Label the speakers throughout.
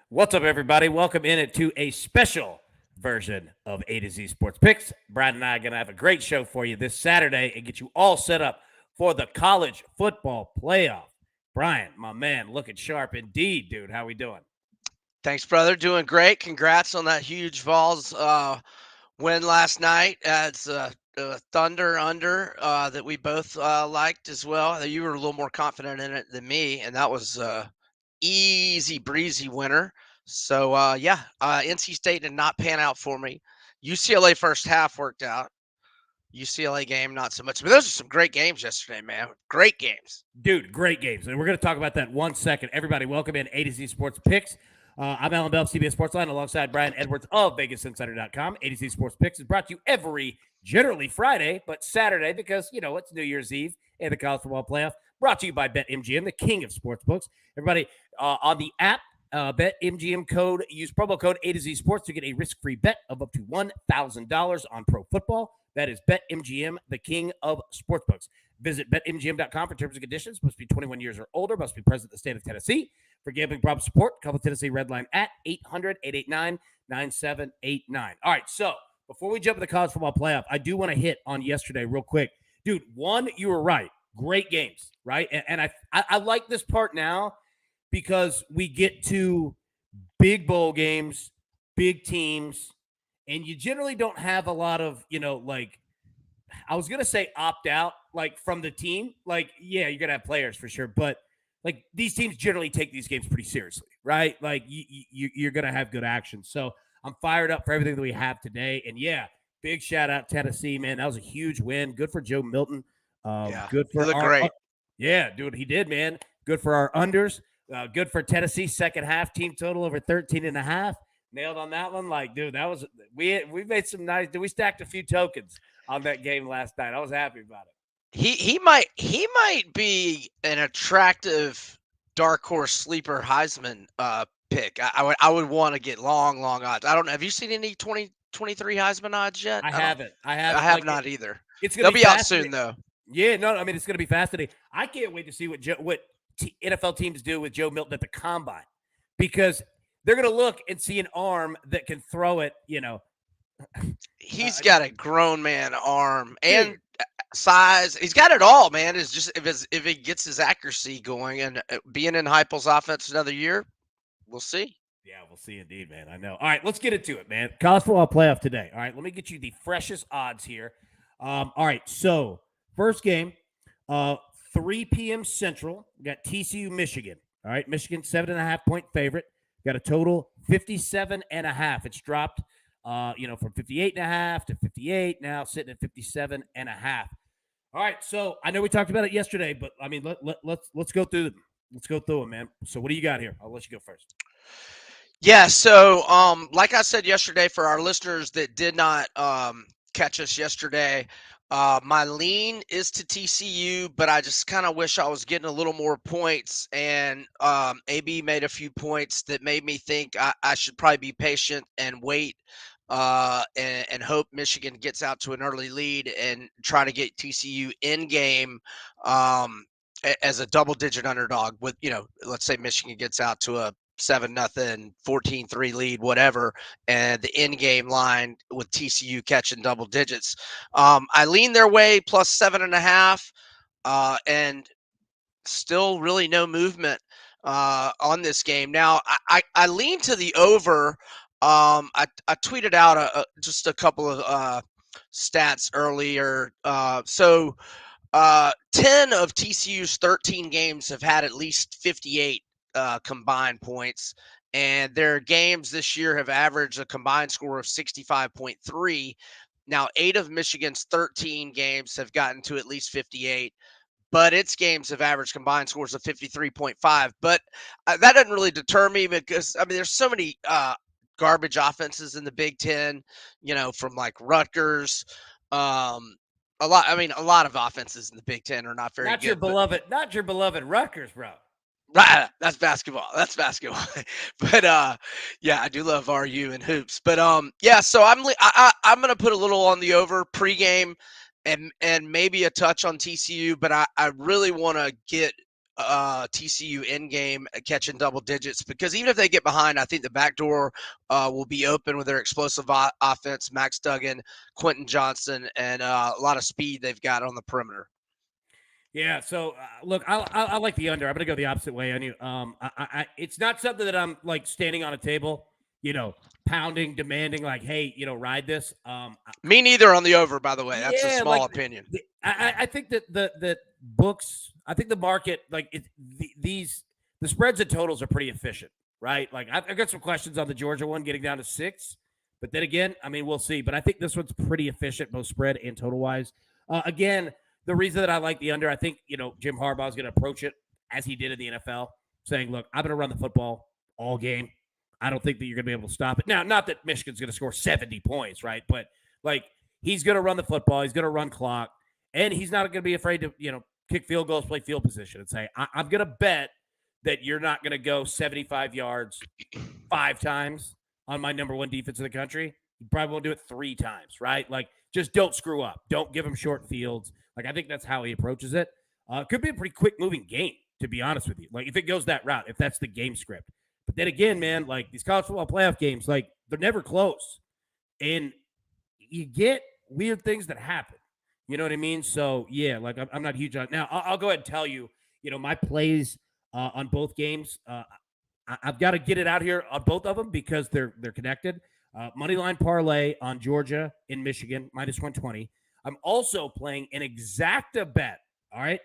Speaker 1: What's up, everybody? Welcome to a special version of A to Z Sports Picks. Brad and I are going to have a great show for you this Saturday and get you all set up for the college football playoff. Brian, my man, looking sharp indeed, dude. How we doing?
Speaker 2: Thanks, brother. Doing great. Congrats on that huge Vols win last night. It's a Thunder under that we both liked as well. You were a little more confident in it than me, and that was easy breezy winner. So NC State did not pan out for me. UCLA first half worked out. UCLA game not so much, but those are some great games yesterday, man. Great games.
Speaker 1: Dude, great games. And we're going to talk about that 1 second. Everybody, welcome in A to Z Sports Picks. I'm Alan Bell of CBS Sportsline alongside Brian Edwards of VegasInsider.com. A to Z Sports Picks is brought to you every, generally Friday, but Saturday because, it's New Year's Eve and the college football playoff. Brought to you by BetMGM, the king of sportsbooks. Everybody, on the app, BetMGM code, use promo code A to Z Sports to get a risk-free bet of up to $1,000 on pro football. That is BetMGM, the king of sportsbooks. Visit BetMGM.com for terms and conditions. Must be 21 years or older. Must be present in the state of Tennessee. For gambling problem support, call the Tennessee Red Line at 800-889-9789. All right, so before we jump to the college football playoff, I do want to hit on yesterday real quick. Dude, one, you were right. Great games, right? And I like this part now because we get to big bowl games, big teams, and you generally don't have a lot of, I was going to say opt out, like from the team. Like, yeah, you're going to have players for sure. But like these teams generally take these games pretty seriously, right? Like you're going to have good action. So I'm fired up for everything that we have today. And yeah, big shout out Tennessee, man. That was a huge win. Good for Joe Milton.
Speaker 2: Yeah,
Speaker 1: Good
Speaker 2: he
Speaker 1: for
Speaker 2: looked
Speaker 1: our,
Speaker 2: great.
Speaker 1: yeah, dude, he did, man. Good for our unders. Good for Tennessee. Second half team total over 13 and a half. Nailed on that one. Like, dude, that was we made some nice. We stacked a few tokens on that game last night. I was happy about it.
Speaker 2: He might be an attractive dark horse sleeper Heisman pick. I would want to get long odds. I don't know. Have you seen any 2023 Heisman odds yet?
Speaker 1: I haven't. I
Speaker 2: I
Speaker 1: haven't.
Speaker 2: have
Speaker 1: Like
Speaker 2: not either.
Speaker 1: it's gonna
Speaker 2: They'll
Speaker 1: be
Speaker 2: be out
Speaker 1: fascinating.
Speaker 2: soon though.
Speaker 1: Yeah, no, I mean it's gonna be fascinating. I can't wait to see what NFL teams do with Joe Milton at the combine because they're gonna look and see an arm that can throw it.
Speaker 2: He's got a grown man arm and
Speaker 1: Dude.
Speaker 2: size. He's got it all, man. It's just if he gets his accuracy going and being in Heupel's offense another year, we'll see.
Speaker 1: Yeah, we'll see indeed, man. I know. All right, let's get into it, man. College football playoff today. All right, let me get you the freshest odds here. All right, so first game, uh, 3 p.m. Central. We got TCU, Michigan. All right, Michigan 7.5 point favorite. Got a total 57.5. It's dropped, from 58.5 to 58. Now sitting at 57.5. All right, so I know we talked about it yesterday, but I mean, let's go through them. Let's go through them, man. So what do you got here? I'll let you go first.
Speaker 2: Yeah, so like I said yesterday, for our listeners that did not catch us yesterday, my lean is to TCU, but I just kind of wish I was getting a little more points. And AB made a few points that made me think I should probably be patient and wait and hope Michigan gets out to an early lead and try to get TCU in game as a double digit underdog with, let's say Michigan gets out to a 7-0, 14-3 lead, whatever, and the in-game line with TCU catching double digits. I lean their way plus 7.5, and still really no movement on this game. Now, I lean to the over. I tweeted out just a couple of stats earlier. 10 of TCU's 13 games have had at least 58 combined points, and their games this year have averaged a combined score of 65.3. Now, 8 of Michigan's 13 games have gotten to at least 58, but its games have averaged combined scores of 53.5. But that doesn't really deter me because, I mean, there's so many garbage offenses in the Big Ten, from like Rutgers. A lot of offenses in the Big Ten are not very good, but
Speaker 1: Not your beloved Rutgers, bro.
Speaker 2: right, that's basketball. That's basketball. But yeah, I do love RU and hoops. But yeah, so I'm gonna put a little on the over pregame and maybe a touch on TCU, but I really want to get TCU in game catching double digits, because even if they get behind, I think the back door will be open with their explosive offense. Max Duggan, Quentin Johnson, and a lot of speed they've got on the perimeter.
Speaker 1: Yeah. So look, I like the under. I'm gonna go the opposite way on you. It's not something that I'm like standing on a table, pounding, demanding, like, hey, ride this.
Speaker 2: Me neither on the over, by the way. That's a
Speaker 1: Yeah,
Speaker 2: small
Speaker 1: like
Speaker 2: opinion.
Speaker 1: I think that the books, I think the market, like the spreads and totals are pretty efficient, right? Like I've got some questions on the Georgia one getting down to 6, but then again, I mean, we'll see. But I think this one's pretty efficient, both spread and total wise. Again, the reason that I like the under, I think Jim Harbaugh is going to approach it as he did in the NFL, saying, "Look, I'm going to run the football all game. I don't think that you're going to be able to stop it." Now, not that Michigan's going to score 70 points, right? But like he's going to run the football, he's going to run clock, and he's not going to be afraid to kick field goals, play field position, and say, I'm going to bet that you're not going to go 75 yards 5 times on my number 1 defense in the country. You probably won't do it 3 times, right? Like, just don't screw up. Don't give him short fields. Like, I think that's how he approaches it. Could be a pretty quick moving game, to be honest with you. Like, if it goes that route, if that's the game script. But then again, man, like these college football playoff games, like they're never close. And you get weird things that happen. You know what I mean? So, yeah, like I'm not huge on it. Now, I'll go ahead and tell you, my plays on both games. I've got to get it out here on both of them because they're connected. Moneyline parlay on Georgia in Michigan, minus 120. I'm also playing an exacta bet. All right.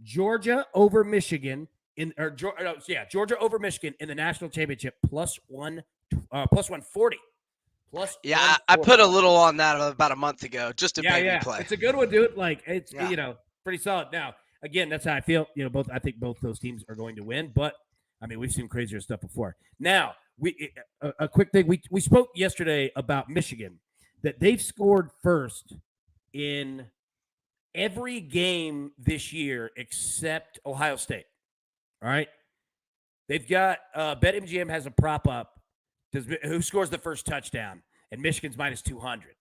Speaker 1: Georgia over Michigan Georgia over Michigan in the national championship plus 140.
Speaker 2: Yeah, I put a little on that about a month ago, just to baby play.
Speaker 1: It's a good one, dude. Like it's pretty solid. Now, again, that's how I feel. I think both those teams are going to win, but I mean, we've seen crazier stuff before. Now, a quick thing. We spoke yesterday about Michigan, that they've scored first in every game this year except Ohio State. All right. They've got BetMGM has a prop up. Who scores the first touchdown? And Michigan's minus 200.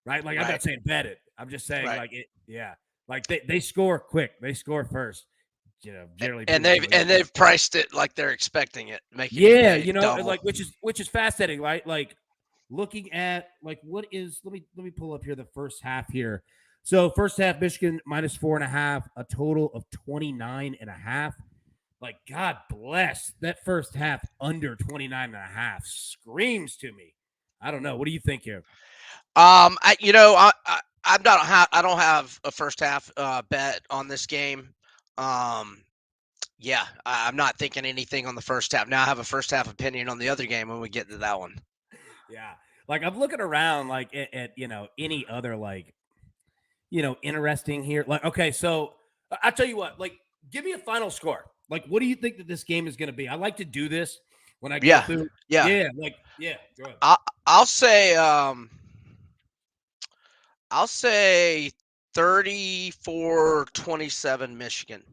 Speaker 1: Right? Like, I'm not saying bet it. I'm just saying, like, it, yeah. Like, they score quick. They score first. Generally.
Speaker 2: And they've priced it like they're expecting it.
Speaker 1: Like, which is fascinating, right? Like, looking at, like, let me pull up here the first half here. So, first half, Michigan minus 4.5, a total of 29.5. Like, God bless that first half under 29.5 screams to me. I don't know. What do you think here?
Speaker 2: I don't have a first half bet on this game. I'm not thinking anything on the first half. Now I have a first half opinion on the other game when we get to that one.
Speaker 1: Yeah. Like, I'm looking around like at any other interesting here. Like, okay, so I'll tell you what, like, give me a final score. Like, what do you think that this game is going to be? I like to do this when I go through. Go ahead.
Speaker 2: I'll say 34-27 Michigan.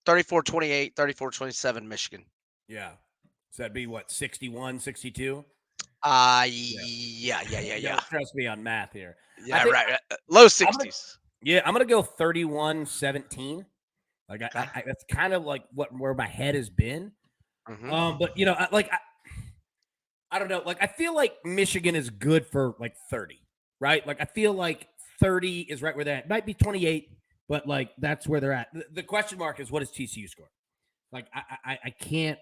Speaker 2: 34-28, 34-27 Michigan.
Speaker 1: Yeah. So that'd be what, 61, 62?
Speaker 2: Yeah.
Speaker 1: Don't trust me on math here.
Speaker 2: Yeah, right. Low 60s.
Speaker 1: I'm going to go 31-17. Like, I that's kind of like where my head has been.
Speaker 2: Mm-hmm.
Speaker 1: But I don't know. Like, I feel like Michigan is good for like 30, right? Like, I feel like 30 is right where they're at. It might be 28, but like that's where they're at. The question mark is, what does TCU score? Like, I can't.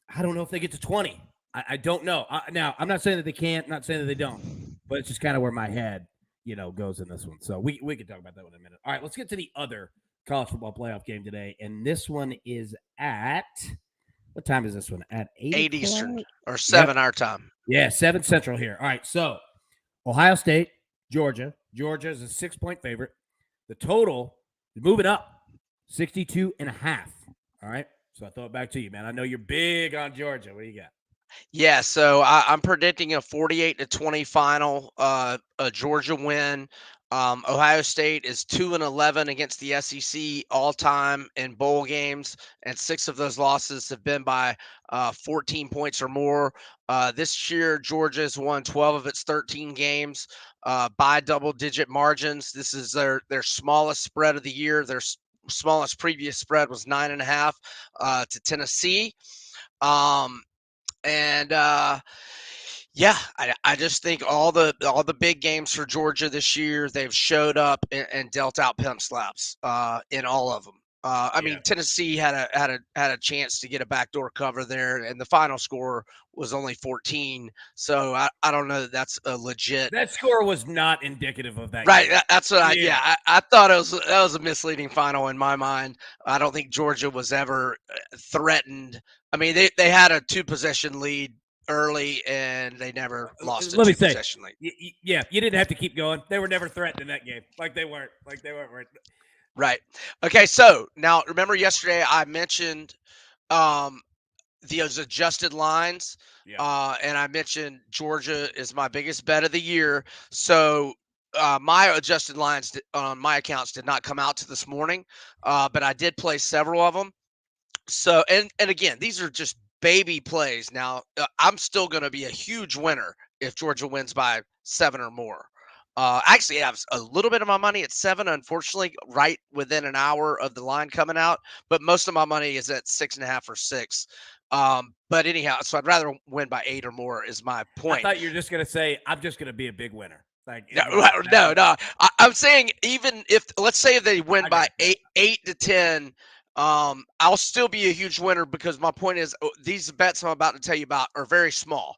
Speaker 1: I don't know if they get to 20. I don't know. Now, I'm not saying that they can't. Not saying that they don't. But it's just kind of where my head, goes in this one. So we can talk about that in a minute. All right, let's get to the other college football playoff game today, and this one is at what time is this one? At 8
Speaker 2: Eastern or 7 our time.
Speaker 1: Yeah, 7 Central here. All right, so Ohio State, Georgia. Georgia is a 6-point favorite. The total is moving up, 62.5. All right, so I throw it back to you, man. I know you're big on Georgia. What do you got?
Speaker 2: Yeah, so I'm predicting a 48-20 final, a Georgia win. Ohio State is 2-11 against the SEC all time in bowl games, and 6 of those losses have been by 14 points or more. This year, Georgia's won 12 of its 13 games by double-digit margins. This is their smallest spread of the year. Their smallest previous spread was 9.5 to Tennessee. And yeah, I just think all the big games for Georgia this year, they've showed up and dealt out pimp slaps in all of them. I mean, Tennessee had a chance to get a backdoor cover there, and the final score was only 14. So I don't know that that's a legit.
Speaker 1: That score was not indicative of that.
Speaker 2: Right,
Speaker 1: Game.
Speaker 2: that's what I thought that was a misleading final in my mind. I don't think Georgia was ever threatened. I mean, they had a 2-possession lead early, and they never lost a 2-possession lead.
Speaker 1: Yeah, you didn't have to keep going. They were never threatened in that game. They weren't.
Speaker 2: Right. Okay, so now remember yesterday I mentioned those adjusted lines, and I mentioned Georgia is my biggest bet of the year. So my adjusted lines on my accounts did not come out to this morning, but I did play several of them. So and again, these are just baby plays. Now I'm still going to be a huge winner if Georgia wins by 7 or more. Actually, I have a little bit of my money at 7, unfortunately, right within an hour of the line coming out. But most of my money is at 6.5 or 6. But anyhow, so I'd rather win by 8 or more is my point.
Speaker 1: I thought you were just going to say, I'm just going to be a big winner.
Speaker 2: No. I'm saying even if, let's say if they win by 8 to 10, I'll still be a huge winner because my point is these bets I'm about to tell you about are very small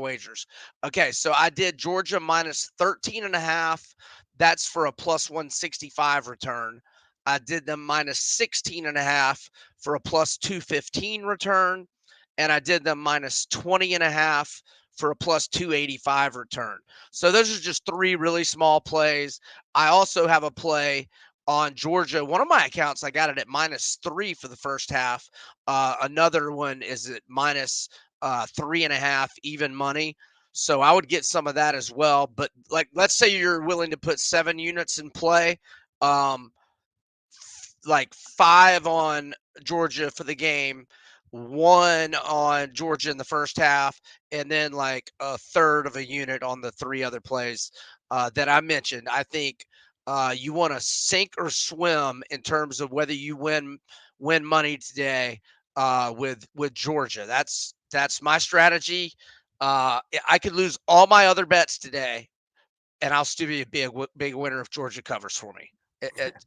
Speaker 2: wagers. Okay, so I did Georgia minus 13.5. That's for a plus 165 return. I did them minus 16.5 for a plus 215 return. And I did them minus 20.5 for a plus 285 return. So those are just 3 really small plays. I also have a play on Georgia. One of my accounts, I got it at minus 3 for the first half. Another one is at minus 3.5 even money. So I would get some of that as well. But like, let's say you're willing to put 7 units in play, like 5 on Georgia for the game, 1 on Georgia in the first half, and then like a third of a unit on the 3 other plays that I mentioned. I think you want to sink or swim in terms of whether you win money today with Georgia. That's my strategy. I could lose all my other bets today, and I'll still be a big winner if Georgia covers for me.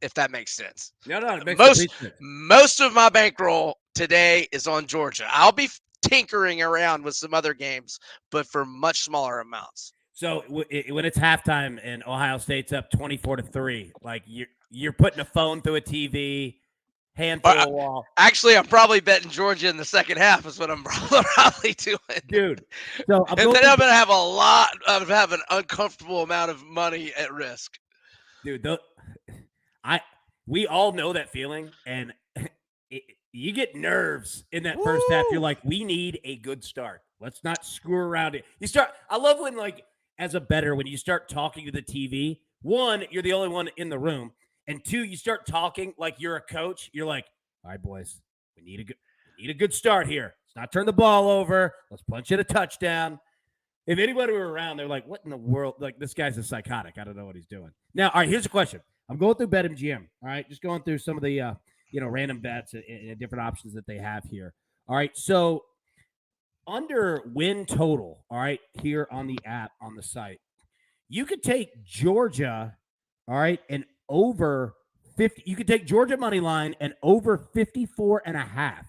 Speaker 2: If that makes sense.
Speaker 1: No, it makes complete sense.
Speaker 2: Most of my bankroll today is on Georgia. I'll be tinkering around with some other games, but for much smaller amounts.
Speaker 1: So when it's halftime and Ohio State's up 24-3, like you're putting a phone through a TV, hand through a wall.
Speaker 2: Actually, I'm probably betting Georgia in the second half is what I'm probably doing,
Speaker 1: dude. So
Speaker 2: and then I'm gonna have an uncomfortable amount of money at risk,
Speaker 1: dude. We all know that feeling, and you get nerves in that first half. You're like, we need a good start. Let's not screw around it. I love when, like, as a bettor, when you start talking to the TV, 1, you're the only one in the room, and 2, you start talking like you're a coach. You're like, all right, boys, we need a good start here. Let's not turn the ball over. Let's punch it a touchdown. If anybody were around, they're like, what in the world? Like, this guy's a psychotic. I don't know what he's doing. Now, all right, here's a question. I'm going through BetMGM, all right? Just going through some of the, random bets and different options that they have here. All right, so under win total, all right, here on the app, on the site, you could take Georgia, all right, and over 50. You could take Georgia money line and over 54.5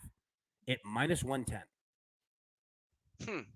Speaker 1: at minus 110.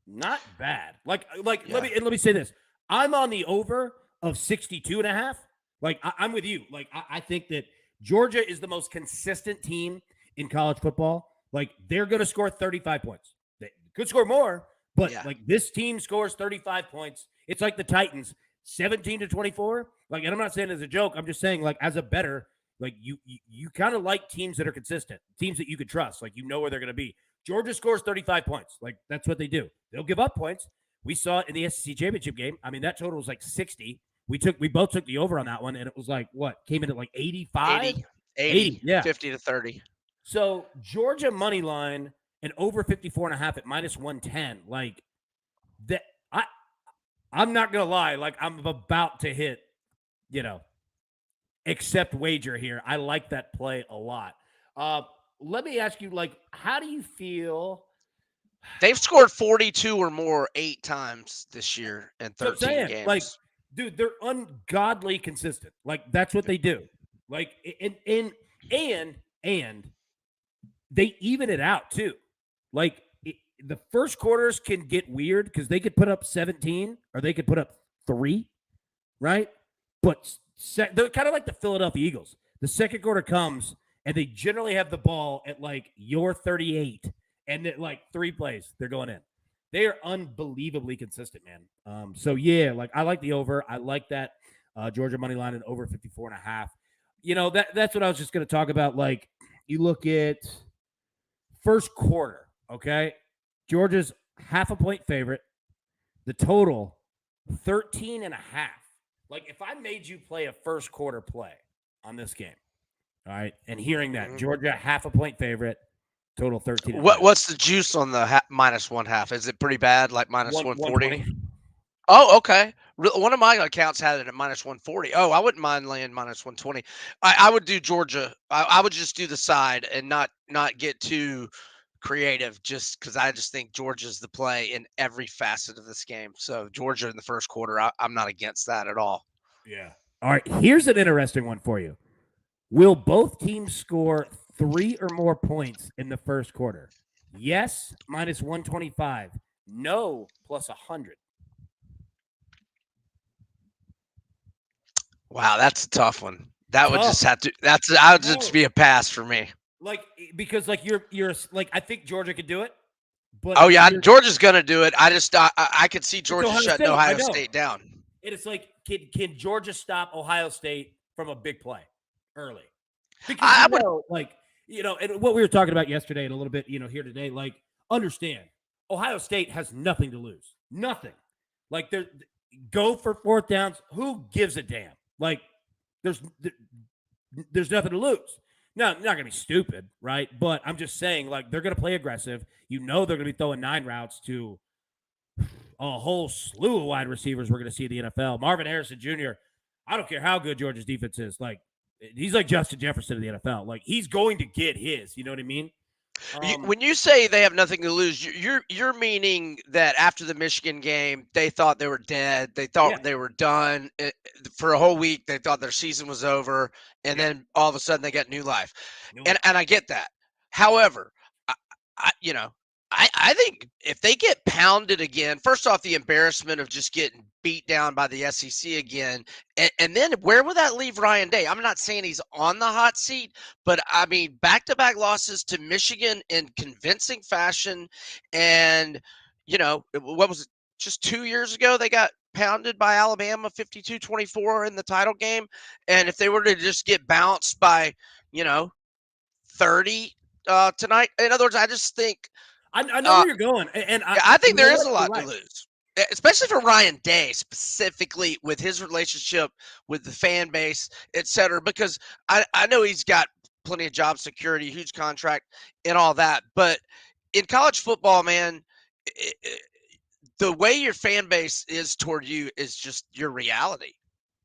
Speaker 1: Not bad. Like yeah. let me say this. I'm on the over of 62.5. Like I'm with you. Like I think that Georgia is the most consistent team in college football. Like they're going to score 35 points. They could score more, but like this team scores 35 points. It's like the Titans, 17-24. Like, and I'm not saying it as a joke. I'm just saying, like, as a bettor, like you kind of like teams that are consistent, teams that you could trust. Like, you know where they're going to be. Georgia scores 35 points. Like, that's what they do. They'll give up points. We saw it in the SEC championship game. I mean, that total was like 60. We both took the over on that one, and it was like, what? Came in at like 85?
Speaker 2: 80.
Speaker 1: Yeah.
Speaker 2: 50-30.
Speaker 1: So, Georgia money line and over 54.5 at minus 110. Like, that. I'm not going to lie. Like, I'm about to hit, accept wager here. I like that play a lot. Let me ask you, like, how do you feel?
Speaker 2: They've scored 42 or more 8 times this year in
Speaker 1: So I'm
Speaker 2: 13
Speaker 1: saying, like,
Speaker 2: games.
Speaker 1: dude, they're ungodly consistent. Like, that's what they do. Like, and they even it out too. Like, the first quarters can get weird because they could put up 17 or they could put up 3, right? But they're kind of like the Philadelphia Eagles. The second quarter comes and they generally have the ball at like your 38, and at like 3 plays they're going in. They are unbelievably consistent, man. So yeah, like I like the over. I like that Georgia money line and over 54.5. That's what I was just going to talk about. Like, you look at first quarter, okay? Georgia's half a point favorite. The total 13.5. Like, if I made you play a first quarter play on this game, all right, and hearing that Georgia half a point favorite, total 13.
Speaker 2: What's the juice on the -1/2? Is it pretty bad, like -140?
Speaker 1: 120.
Speaker 2: Oh, okay. One of my accounts had it at -140. Oh, I wouldn't mind laying -120. I would do Georgia. I would just do the side and not get too creative, just because I just think Georgia's the play in every facet of this game. So Georgia in the first quarter, I'm not against that at all.
Speaker 1: Yeah. All right. Here's an interesting one for you. Will both teams score 3 or more points in the first quarter? Yes, -125. No, +100.
Speaker 2: Wow, that's a tough one. That would
Speaker 1: Tough.
Speaker 2: just have to. That would just be a pass for me.
Speaker 1: Like, because like you're like, I think Georgia could do it. But
Speaker 2: Oh yeah, Georgia's gonna do it. I could see Georgia
Speaker 1: Ohio
Speaker 2: shutting
Speaker 1: State,
Speaker 2: Ohio State down.
Speaker 1: And it's like, can Georgia stop Ohio State from a big play early? Because and what we were talking about yesterday and a little bit, here today, like, understand, Ohio State has nothing to lose. Nothing. Like, they're go for fourth downs. Who gives a damn? Like, there's nothing to lose. No, they're not going to be stupid, right? But I'm just saying, like, they're going to play aggressive. They're going to be throwing 9 routes to a whole slew of wide receivers we're going to see in the NFL. Marvin Harrison Jr., I don't care how good Georgia's defense is. Like, he's like Justin Jefferson of the NFL. Like, he's going to get his. You know what I mean?
Speaker 2: When you say they have nothing to lose, you're meaning that after the Michigan game, they thought they were dead. They thought they were done for a whole week. They thought their season was over, and then all of a sudden they got new life. And I get that. However, I think if they get pounded again, first off, the embarrassment of just getting beat down by the SEC again, and then where would that leave Ryan Day? I'm not saying he's on the hot seat, but I mean, back-to-back losses to Michigan in convincing fashion, and what was it? Just 2 years ago, they got pounded by Alabama 52-24 in the title game, and if they were to just get bounced by 30 tonight, in other words, I just think.
Speaker 1: I know where you're going, and
Speaker 2: I think there is a lot to lose, especially for Ryan Day, specifically with his relationship with the fan base, et cetera, because I know he's got plenty of job security, huge contract, and all that. But in college football, man, the way your fan base is toward you is just your reality.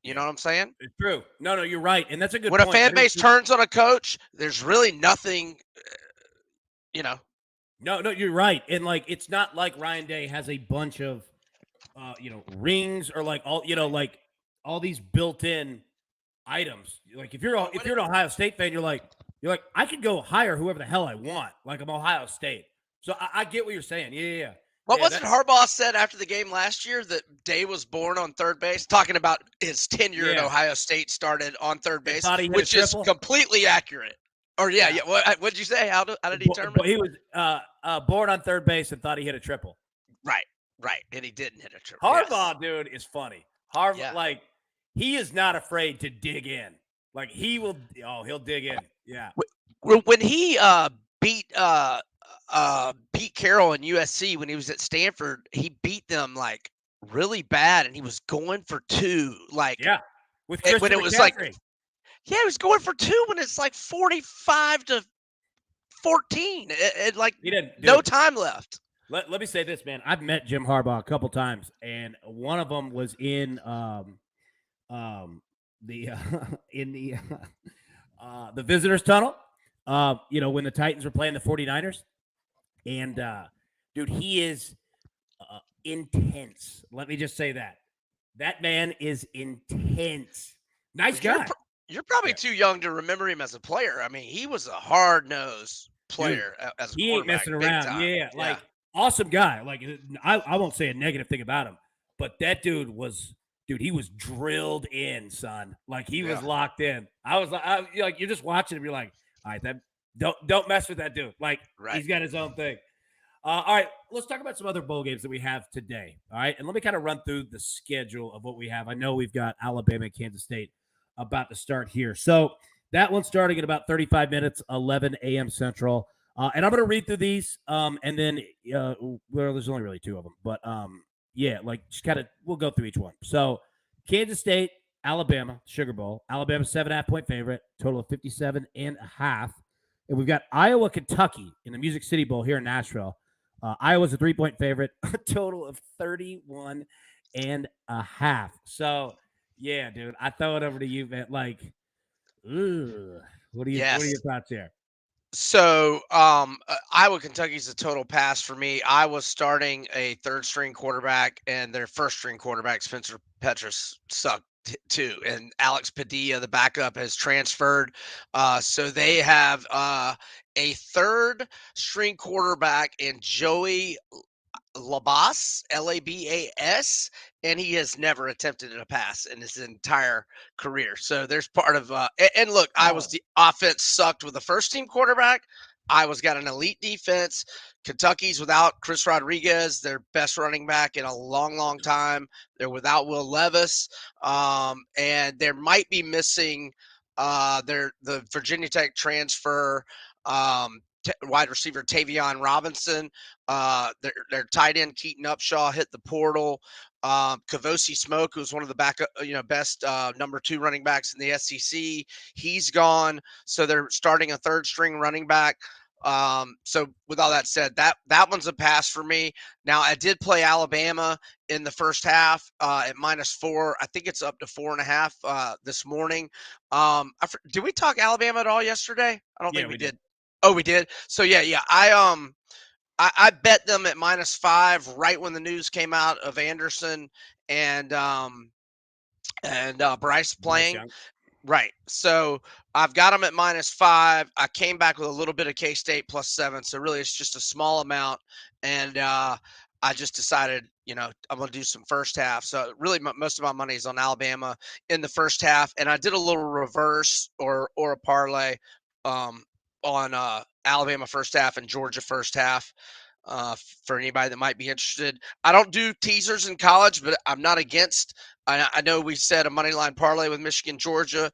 Speaker 2: You know what I'm saying?
Speaker 1: It's true. No, you're right, and that's a good
Speaker 2: point. When a fan base turns on a coach, there's really nothing,
Speaker 1: No, you're right. And like, it's not like Ryan Day has a bunch of rings or like all these built-in items. Like, if you're an Ohio State fan, you're like, I could go hire whoever the hell I want. Like, I'm Ohio State. So I get what you're saying. Yeah.
Speaker 2: What was it Harbaugh said after the game last year, that Day was born on third base, talking about his tenure at Ohio State started on third base, which is completely accurate. Or what did you say? How did he determine?
Speaker 1: He was born on third base and thought he hit a triple.
Speaker 2: Right, and he didn't hit a triple.
Speaker 1: Harbaugh, dude, is funny. Harbaugh, like, he is not afraid to dig in. Like, he'll dig in. Yeah.
Speaker 2: When he beat Pete Carroll in USC when he was at Stanford, he beat them like really bad, and he was going for 2. Like,
Speaker 1: with
Speaker 2: when it was
Speaker 1: McCaffrey.
Speaker 2: like. Yeah, he was going for 2 when it's like 45-14. It like no time left.
Speaker 1: Let me say this, man. I've met Jim Harbaugh a couple times, and one of them was in the in the visitors tunnel. When the Titans were playing the 49ers. And dude, he is intense. Let me just say that. That man is intense. Nice
Speaker 2: Well, you're
Speaker 1: guy.
Speaker 2: you're probably
Speaker 1: Yeah.
Speaker 2: too young to remember him as a player. I mean, he was a hard-nosed
Speaker 1: Dude,
Speaker 2: player as a
Speaker 1: he ain't
Speaker 2: quarterback,
Speaker 1: messing
Speaker 2: big
Speaker 1: around.
Speaker 2: time.
Speaker 1: Yeah,
Speaker 2: Yeah.
Speaker 1: like awesome guy. Like I won't say a negative thing about him, but that dude, he was drilled in, son. Like he was
Speaker 2: Yeah.
Speaker 1: locked in. I was like you're just watching him. You're like, all right, that don't mess with that dude. Like
Speaker 2: Right.
Speaker 1: he's got his own thing. All right, let's talk about some other bowl games that we have today. All right, and let me kind of run through the schedule of what we have. I know we've got Alabama and Kansas State about to start here. So that one's starting in about 35 minutes, 11 a.m. Central. And I'm going to read through these, and then well, there's only really two of them, but yeah, like just kind of we'll go through each one. So Kansas State, Alabama, Sugar Bowl. Alabama 7.5-point favorite, total of 57.5. And we've got Iowa, Kentucky in the Music City Bowl here in Nashville. Iowa's a 3-point favorite, a total of 31.5. So, yeah, dude, I throw it over to you, man. Like, ugh, what are
Speaker 2: Yes.
Speaker 1: your thoughts here?
Speaker 2: So, Iowa, Kentucky's a total pass for me. I was starting a third string quarterback, and their first string quarterback, Spencer Petras, sucked too. And Alex Padilla, the backup, has transferred. So they have a third string quarterback in Joey Labas, Labas, and he has never attempted a pass in his entire career. So there's part of and look,
Speaker 1: Oh,
Speaker 2: the offense sucked with the first team quarterback. Iowa's got an elite defense. Kentucky's without Chris Rodriguez, their best running back in a long, long time. They're without Will Levis, and they might be missing the Virginia Tech transfer wide receiver Tavion Robinson. Their tight end Keaton Upshaw hit the portal. Kavosi Smoke, who's one of the best number 2 running backs in the SEC, he's gone. So they're starting a third string running back. So with all that said, that one's a pass for me. Now I did play Alabama in the first half at -4. I think it's up to 4.5 this morning. Did we talk Alabama at all yesterday? I don't
Speaker 1: yeah,
Speaker 2: think
Speaker 1: we
Speaker 2: we
Speaker 1: did.
Speaker 2: did. Oh, we did. So yeah. I bet them at -5 right when the news came out of Anderson and Bryce
Speaker 1: Bryce
Speaker 2: playing.
Speaker 1: Young.
Speaker 2: Right. So I've got them at -5. I came back with a little bit of K-State +7. So really it's just a small amount. And I just decided, I'm going to do some first half. So really most of my money is on Alabama in the first half. And I did a little reverse or a parlay um, on Alabama first half and Georgia first half. For anybody that might be interested, I don't do teasers in college, but I'm not against. I know we said a money line parlay with Michigan, Georgia,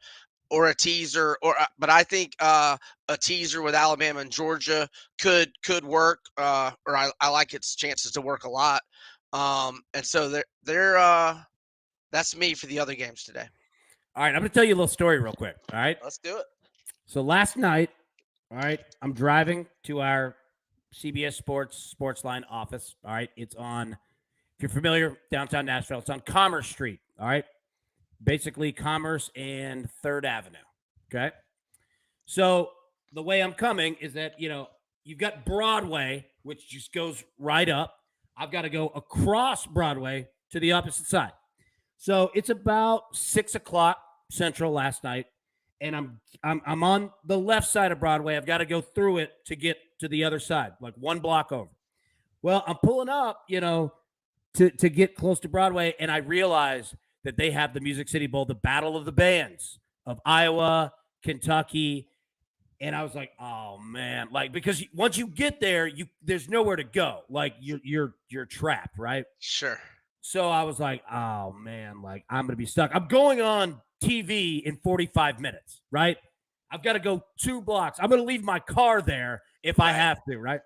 Speaker 2: or a teaser, but I think a teaser with Alabama and Georgia could work, or I like its chances to work a lot. And so that's me for the other games today.
Speaker 1: All right, I'm going to tell you a little story real quick. All right.
Speaker 2: Let's do it.
Speaker 1: So last night, all right, I'm driving to our CBS Sports Line office. All right. It's on, if you're familiar, downtown Nashville, it's on Commerce Street. All right. Basically, Commerce and 3rd Avenue. Okay. So the way I'm coming is that, you've got Broadway, which just goes right up. I've got to go across Broadway to the opposite side. So it's about 6 o'clock Central last night, and I'm on the left side of Broadway. I've got to go through it to get to the other side, like one block over. Well, I'm pulling up, to get close to Broadway, and I realize that they have the Music City Bowl, the Battle of the Bands of Iowa, Kentucky, and I was like, oh man, like because once you get there, there's nowhere to go. Like you're trapped, right?
Speaker 2: Sure.
Speaker 1: So I was like, oh man, like I'm gonna be stuck. I'm going on TV in 45 minutes, right? I've got to go 2 blocks. I'm gonna leave my car there if I have to, right?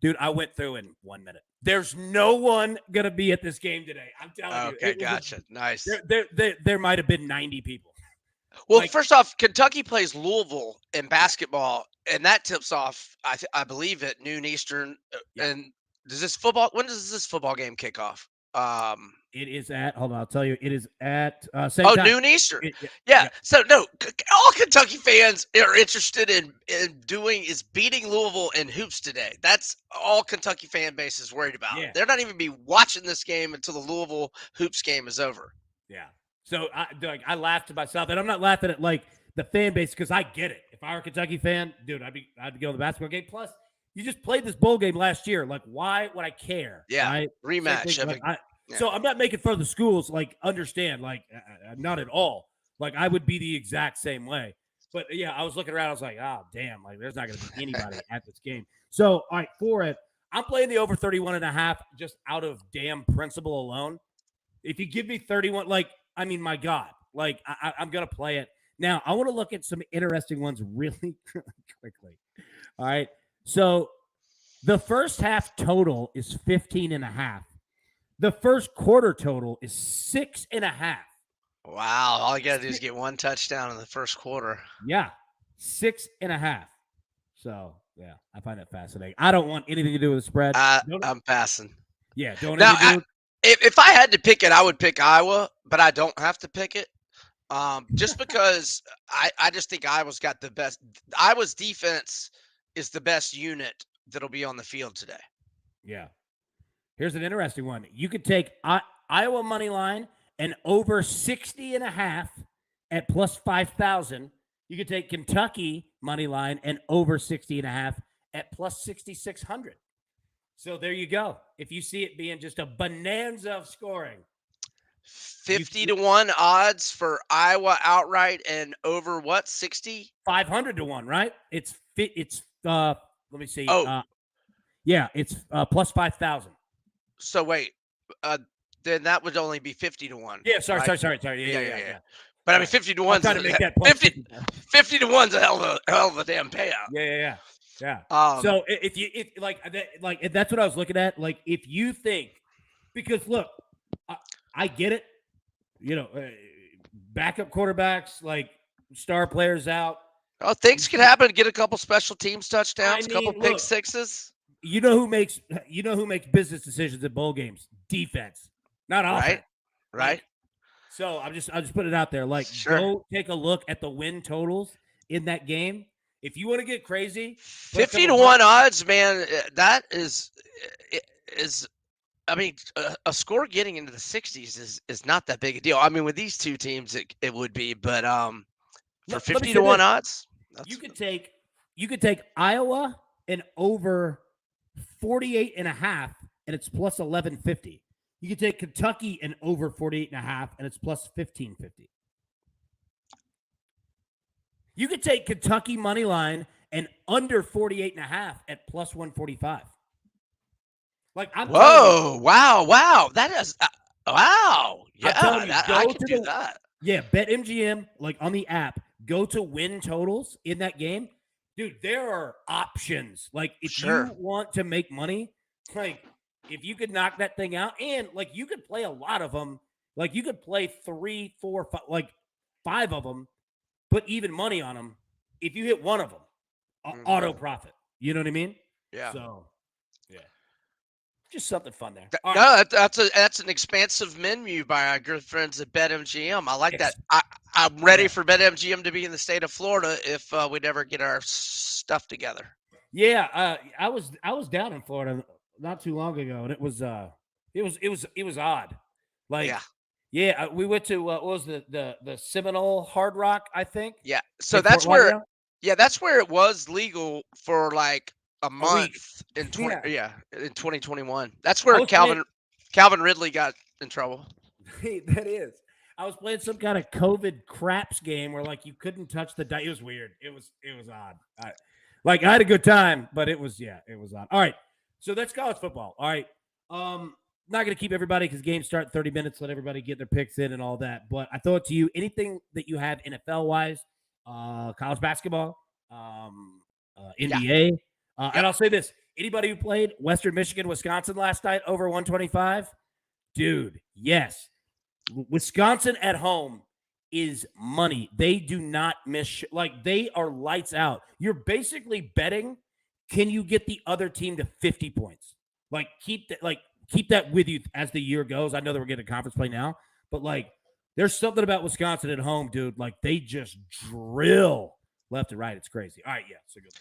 Speaker 1: Dude, I went through in 1 minute. There's no one gonna be at this game today. I'm telling you.
Speaker 2: Okay, gotcha. Nice.
Speaker 1: There might have been 90 people.
Speaker 2: Well,
Speaker 1: Like,
Speaker 2: first off, Kentucky plays Louisville in basketball, and that tips off, I believe, at noon Eastern.
Speaker 1: Yeah.
Speaker 2: And does this football? When does this football game kick off?
Speaker 1: It is at, hold on, I'll tell you. It is at same time.
Speaker 2: Noon Eastern.
Speaker 1: Yeah.
Speaker 2: Yeah. So no, all Kentucky fans are interested in doing is beating Louisville in hoops today. That's all Kentucky fan base is worried about.
Speaker 1: Yeah.
Speaker 2: They're not even be watching this game until the Louisville hoops game is over.
Speaker 1: Yeah. So I laughed to myself, and I'm not laughing at like the fan base because I get it. If I were a Kentucky fan, dude, I'd go to the basketball game. Plus, you just played this bowl game last year. Like, why would I care?
Speaker 2: Yeah.
Speaker 1: Right?
Speaker 2: Rematch.
Speaker 1: Yeah. So I'm not making fun of the schools. Like, understand? Like, not at all. Like, I would be the exact same way. But yeah, I was looking around. I was like, oh damn! Like, there's not going to be anybody at this game. So, all right, for it, I'm playing the over 31.5 just out of damn principle alone. If you give me 31, like, I mean, my God, like, I'm going to play it. Now, I want to look at some interesting ones really quickly. All right. So the first half total is 15.5. The first quarter total is 6.5.
Speaker 2: Wow. All you got to do is get one touchdown in the first quarter.
Speaker 1: Yeah. 6.5. So, yeah, I find that fascinating. I don't want anything to do with the spread.
Speaker 2: I'm passing.
Speaker 1: Yeah. Don't
Speaker 2: now, if I had to pick it, I would pick Iowa, but I don't have to pick it. Just because I just think Iowa's got the best. Iowa's defense is the best unit that'll be on the field today.
Speaker 1: Yeah. Here's an interesting one. You could take Iowa money line and over 60.5 at plus 5,000. You could take Kentucky money line and over 60.5 at plus 6,600. So there you go. If you see it being just a bonanza of scoring.
Speaker 2: 50-1 odds for Iowa outright and over what, 60?
Speaker 1: 500-1, right? It's let me see.
Speaker 2: Oh.
Speaker 1: Yeah, it's plus 5,000.
Speaker 2: So wait, then that would only be 50-1.
Speaker 1: Yeah, sorry.
Speaker 2: right?
Speaker 1: Yeah.
Speaker 2: But I mean, 50-1.
Speaker 1: Trying to make that plus
Speaker 2: 50-1's a hell of a damn payout.
Speaker 1: Yeah. So if that's what I was looking at. Like, if you think, because look, I get it. You know, backup quarterbacks, like star players out.
Speaker 2: Oh, things can happen. Get a couple special teams touchdowns, couple pick sixes.
Speaker 1: You know who makes business decisions at bowl games? Defense, not offense.
Speaker 2: Right.
Speaker 1: So I'll just put it out there. Like, Go take a look at the win totals in that game. If you want to get crazy,
Speaker 2: 50-1 odds, man. That is. I mean, a score getting into the 60s is not that big a deal. I mean, with these two teams, it would be, but for 50-1 odds,
Speaker 1: you could take Iowa and over 48.5, and it's plus 1150. You could take Kentucky and over 48.5, and it's plus 1550. You could take Kentucky money line and under 48.5 at plus 145. Like,
Speaker 2: wow. That is wow. Yeah, I can do that.
Speaker 1: Yeah, BetMGM, like on the app, go to win totals in that game. Dude, there are options. Like, if you want to make money, like, if you could knock that thing out, and like, you could play a lot of them. Like, you could play 3, 4, 5, like 5 of them, put even money on them. If you hit one of them, auto profit. You know what I mean?
Speaker 2: Yeah.
Speaker 1: So, yeah. Just something fun there.
Speaker 2: No, that's an expansive menu by our good friends at BetMGM. I like that. I'm ready for BetMGM to be in the state of Florida if we never get our stuff together.
Speaker 1: Yeah, I was down in Florida not too long ago, and it was odd. Like, yeah, we went to what was the Seminole Hard Rock, I think.
Speaker 2: Yeah, so that's where it was legal for like a month in 2021. That's where Calvin Ridley got in trouble.
Speaker 1: That is. I was playing some kind of COVID craps game where like you couldn't touch the dice. It was weird. It was odd. I had a good time, but it was odd. All right. So that's college football. All right. Not going to keep everybody because games start in 30 minutes. Let everybody get their picks in and all that. But I throw it to you. Anything that you have NFL wise, college basketball, NBA. And I'll say this. Anybody who played Western Michigan, Wisconsin last night over 125, dude, yes. Wisconsin at home is money. They do not miss. Like, they are lights out. You're basically betting, can you get the other team to 50 points? Like, keep that with you as the year goes. I know that we're getting conference play now, but like there's something about Wisconsin at home, dude. Like they just drill left and right. It's crazy. All right, yeah. So good.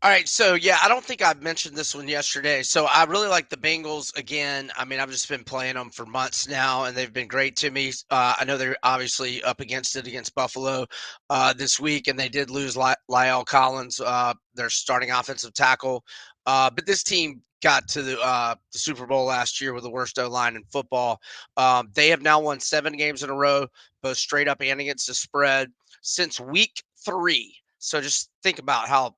Speaker 2: All right, so yeah, I don't think I mentioned this one yesterday. So I really like the Bengals again. I mean, I've just been playing them for months now, and they've been great to me. I know they're obviously up against it against Buffalo this week, and they did lose Lyle Collins, their starting offensive tackle. But this team got to the Super Bowl last year with the worst O-line in football. They have now won 7 games in a row, both straight up and against the spread since week 3. So just think about how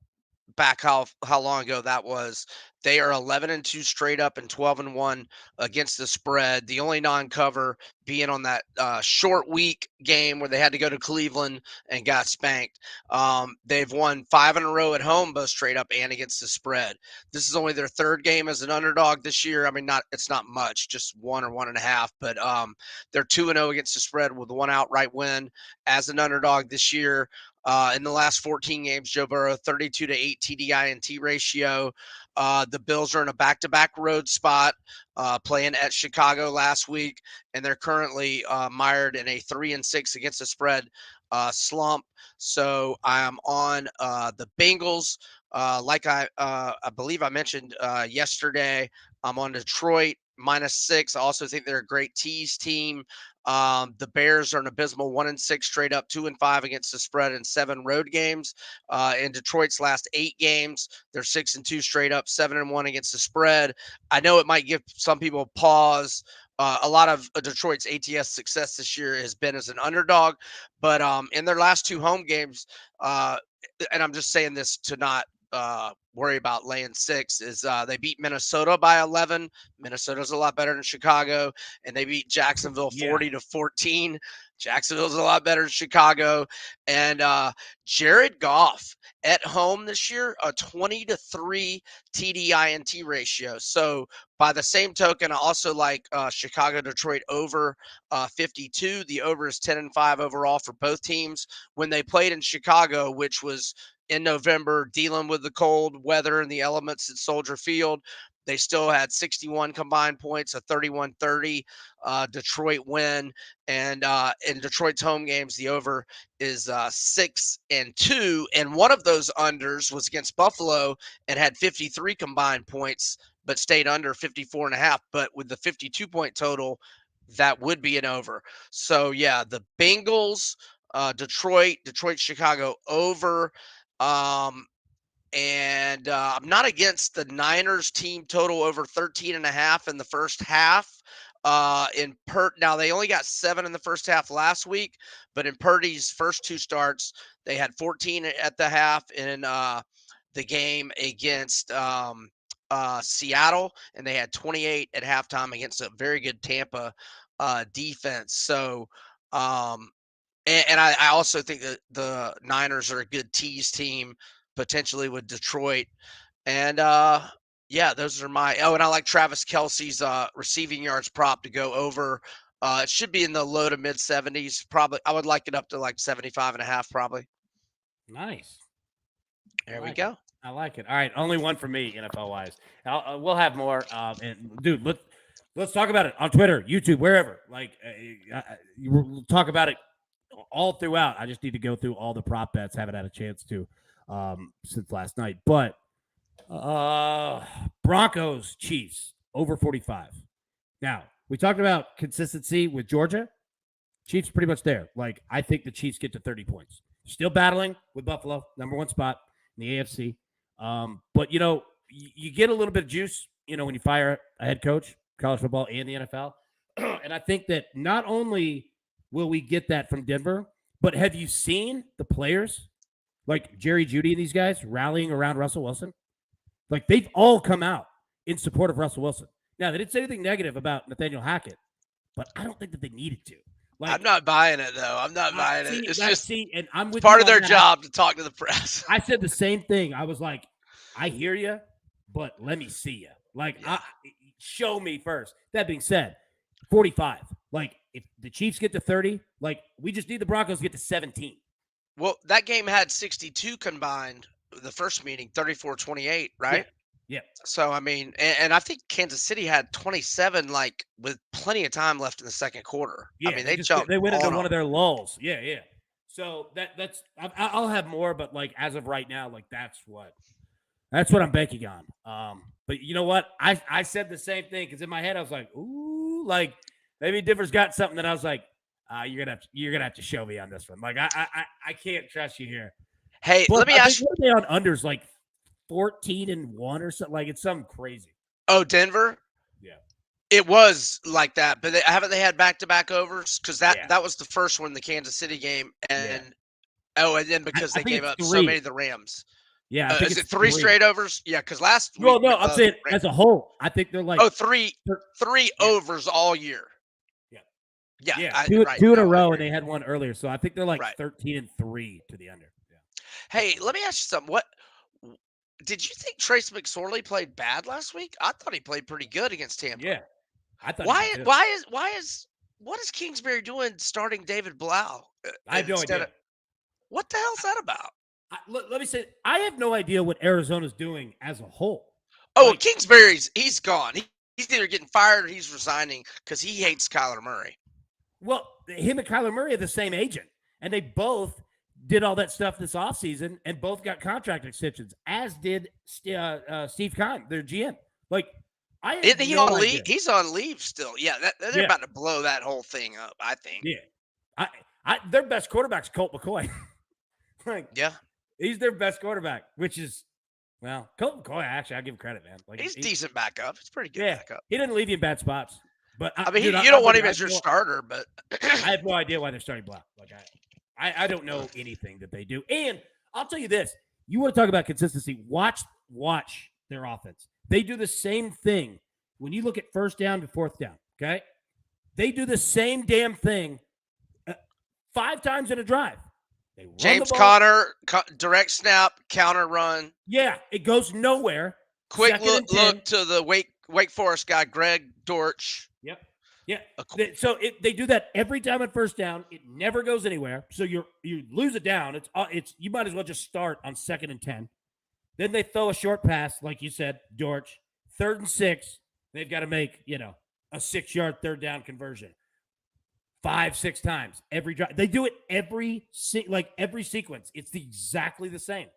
Speaker 2: long ago that was. They are 11-2 straight up and 12-1 against the spread. The only non-cover being on that short week game where they had to go to Cleveland and got spanked. They've won 5 in a row at home, both straight up and against the spread. This is only their 3rd game as an underdog this year. I mean, it's not much, just 1 or 1.5, but they're 2-0 against the spread with 1 outright win as an underdog this year. In the last 14 games, Joe Burrow, 32-8 TDI ratio. The Bills are in a back-to-back road spot, playing at Chicago last week, and they're currently mired in a 3-6 against the spread slump. So I am on the Bengals. Like I believe I mentioned yesterday, I'm on Detroit -6. I also think they're a great tease team. The Bears are an abysmal 1-6 straight up, 2-5 against the spread in 7 road games. In Detroit's last 8 games, they're 6-2 straight up, 7-1 against the spread. I know it might give some people pause. A lot of Detroit's ATS success this year has been as an underdog, but in their last 2 home games, and I'm just saying this to not worry about laying 6, is they beat Minnesota by 11. Minnesota's a lot better than Chicago, and they beat Jacksonville 40-14. Jacksonville's a lot better than Chicago. And Jared Goff at home this year, a 20-3 TDINT ratio. So by the same token, I also like Chicago Detroit over 52. The over is 10-5 overall for both teams. When they played in Chicago, which was in November, dealing with the cold weather and the elements at Soldier Field, they still had 61 combined points, a 31-30 Detroit win. And in Detroit's home games, the over is 6-2. And one of those unders was against Buffalo and had 53 combined points, but stayed under 54.5. But with the 52-point total, that would be an over. So, yeah, the Bengals, Detroit, Chicago over. And I'm not against the Niners team total over 13.5 in the first half. Now they only got 7 in the first half last week, but in Purdy's first 2 starts, they had 14 at the half in the game against Seattle, and they had 28 at halftime against a very good Tampa defense. So, and I also think that the Niners are a good tease team, potentially with Detroit. And yeah, those are my. Oh, and I like Travis Kelce's receiving yards prop to go over. It should be in the low to mid 70s. Probably, I would like it up to like 75.5, probably.
Speaker 1: Nice.
Speaker 2: There we go.
Speaker 1: I like it. All right, only one for me, NFL wise. We'll have more. And dude, let's talk about it on Twitter, YouTube, wherever. Like, we'll talk about it all throughout. I just need to go through all the prop bets. Haven't had a chance to since last night. But Broncos, Chiefs, over 45. Now, we talked about consistency with Georgia. Chiefs pretty much there. Like, I think the Chiefs get to 30 points. Still battling with Buffalo, number 1 spot in the AFC. But, you get a little bit of juice, when you fire a head coach, college football and the NFL. And I think that not only will we get that from Denver, but have you seen the players like Jerry Jeudy and these guys rallying around Russell Wilson? Like, they've all come out in support of Russell Wilson. Now, they didn't say anything negative about Nathaniel Hackett, but I don't think that they needed to. Like,
Speaker 2: I'm not buying it, though. I'm not buying it. It's just
Speaker 1: and I'm with
Speaker 2: part of their job to talk to the press.
Speaker 1: I said the same thing. I was like, I hear you, but let me see you. Like, show me first. That being said, 45. Like, if the Chiefs get to 30, like, we just need the Broncos to get to 17.
Speaker 2: Well, that game had 62 combined, the first meeting, 34-28, right?
Speaker 1: Yeah.
Speaker 2: So, I mean, and I think Kansas City had 27, like, with plenty of time left in the second quarter. I
Speaker 1: Yeah,
Speaker 2: mean,
Speaker 1: they
Speaker 2: they
Speaker 1: just
Speaker 2: jumped
Speaker 1: they went into
Speaker 2: on
Speaker 1: one
Speaker 2: them.
Speaker 1: of their lulls. Yeah, yeah. So I'll have more, but like as of right now, like that's what I'm banking on. But you know what? I said the same thing because in my head I was like, ooh, like maybe Diver's got something that I was like, you're gonna have to show me on this one. Like I can't trust you here.
Speaker 2: Hey,
Speaker 1: Plus,
Speaker 2: let me
Speaker 1: I think
Speaker 2: ask you.
Speaker 1: what are they on unders like 14-1 or something? Like it's something crazy.
Speaker 2: Oh, Denver?
Speaker 1: Yeah,
Speaker 2: It was like that, but haven't they had back-to-back overs? Because that
Speaker 1: yeah,
Speaker 2: that was the first one, the Kansas City game,
Speaker 1: yeah.
Speaker 2: and and then because
Speaker 1: I
Speaker 2: they
Speaker 1: think
Speaker 2: gave
Speaker 1: it's
Speaker 2: up so many
Speaker 1: three.
Speaker 2: of the Rams.
Speaker 1: Yeah, I think
Speaker 2: Is
Speaker 1: it's
Speaker 2: it three
Speaker 1: three.
Speaker 2: straight overs? Yeah, because last
Speaker 1: Well,
Speaker 2: week,
Speaker 1: no, I'm saying
Speaker 2: the
Speaker 1: as a whole, I think they're like
Speaker 2: oh, three
Speaker 1: yeah,
Speaker 2: overs all year.
Speaker 1: yeah.
Speaker 2: Yeah,
Speaker 1: Yeah,
Speaker 2: I
Speaker 1: two
Speaker 2: right.
Speaker 1: two in a
Speaker 2: No, I
Speaker 1: row, and
Speaker 2: agree.
Speaker 1: they had one earlier. So I think they're like
Speaker 2: Right.
Speaker 1: 13-3 to the under. Yeah,
Speaker 2: Hey,
Speaker 1: something like
Speaker 2: let
Speaker 1: that.
Speaker 2: me ask you something. W Did you think Trace McSorley played bad last week? I thought he played pretty good against Tampa.
Speaker 1: Yeah, I thought he did
Speaker 2: Why
Speaker 1: too.
Speaker 2: why is why is what is Kingsbury doing starting David Blau,
Speaker 1: I have no
Speaker 2: instead
Speaker 1: idea.
Speaker 2: of what the hell's that about?
Speaker 1: Let me say, I have no idea what Arizona's doing as a whole.
Speaker 2: Oh, well,
Speaker 1: Like,
Speaker 2: Kingsbury's gone. He's either getting fired or he's resigning because he hates Kyler Murray.
Speaker 1: well, him and Kyler Murray are the same agent, and they both did all that stuff this offseason and both got contract extensions, as did Steve Kahn, their GM. Like, I have
Speaker 2: Isn't he on
Speaker 1: no
Speaker 2: leave?
Speaker 1: idea.
Speaker 2: He's on leave still. Yeah, they're
Speaker 1: Yeah,
Speaker 2: about to blow that whole thing up, I think.
Speaker 1: yeah. I, their best quarterback's Colt McCoy. Like,
Speaker 2: Yeah,
Speaker 1: he's their best quarterback, which is, well, Colt McCoy, actually, I give him credit, man. Like,
Speaker 2: he's decent backup. He's pretty good
Speaker 1: yeah,
Speaker 2: backup.
Speaker 1: he didn't leave you in bad spots. But,
Speaker 2: I mean,
Speaker 1: dude,
Speaker 2: you don't
Speaker 1: I'm
Speaker 2: want
Speaker 1: with
Speaker 2: him
Speaker 1: you.
Speaker 2: as your starter, but
Speaker 1: I have no idea why they're starting Blau. Like, I don't know anything that they do. And I'll tell you this: you want to talk about consistency? Watch their offense. They do the same thing when you look at first down to fourth down. Okay, they do the same damn thing 5 times in a drive. They run
Speaker 2: James
Speaker 1: the ball.
Speaker 2: Conner, direct snap, counter run,
Speaker 1: Yeah, it goes nowhere.
Speaker 2: quick
Speaker 1: Second and 10.
Speaker 2: look to the Wake Forest guy, Greg Dortch.
Speaker 1: Yep. Yeah.
Speaker 2: A
Speaker 1: So they do that every time at first down. It never goes anywhere. So you lose it down. It's you might as well just start on 2nd and 10. Then they throw a short pass, like you said, Dortch. 3rd and 6. They've got to make a 6-yard third down conversion. 5-6 times every drive. They do it every sequence. It's exactly the same.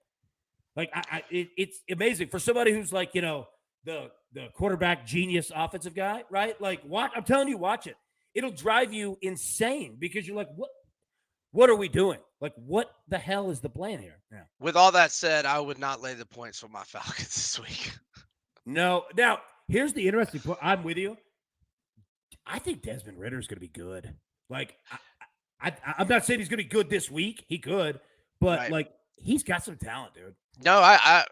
Speaker 1: Like it's amazing for somebody who's like the quarterback genius offensive guy, right? Like I'm telling you, watch it. It'll drive you insane because you're like, what are we doing? Like, what the hell is the plan here? Yeah.
Speaker 2: With all that said, I would not lay the points for my Falcons this week.
Speaker 1: No. Now, here's the interesting point. I'm with you. I think Desmond Ritter is going to be good. Like, I'm not saying he's going to be good this week. He could, but
Speaker 2: Right.
Speaker 1: like, he's got some talent, dude.
Speaker 2: No, I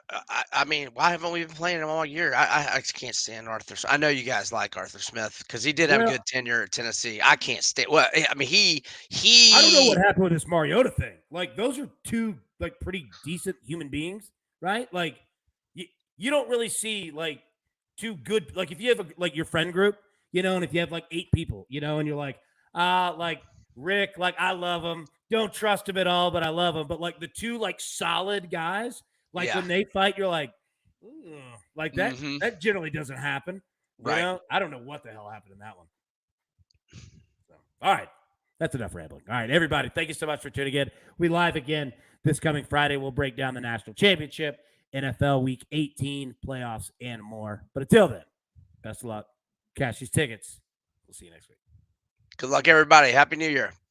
Speaker 2: mean, why haven't we been playing him all year? I just can't stand Arthur. I know you guys like Arthur Smith because he did have
Speaker 1: Well,
Speaker 2: good tenure at Tennessee. I can't stand. Well, I mean,
Speaker 1: I don't know what
Speaker 2: he.
Speaker 1: happened with this Mariota thing. Like, those are two like pretty decent human beings, right? Like, you don't really see like two good. Like, if you have like your friend group, and if you have like 8 people, and you're like Rick, like I love him. Don't trust him at all, but I love him. But like the two like solid guys, like
Speaker 2: Yeah.
Speaker 1: when they fight, you're like, "Ugh," like that.
Speaker 2: Mhm.
Speaker 1: That generally doesn't happen.
Speaker 2: Right.
Speaker 1: I don't know what the hell happened in that one. So, all right. That's enough rambling. All right, everybody, thank you so much for tuning in. We live again this coming Friday. We'll break down the national championship, NFL Week 18, playoffs, and more. But until then, best of luck. Cash these tickets. We'll see you next week.
Speaker 2: Good luck, everybody. Happy New Year.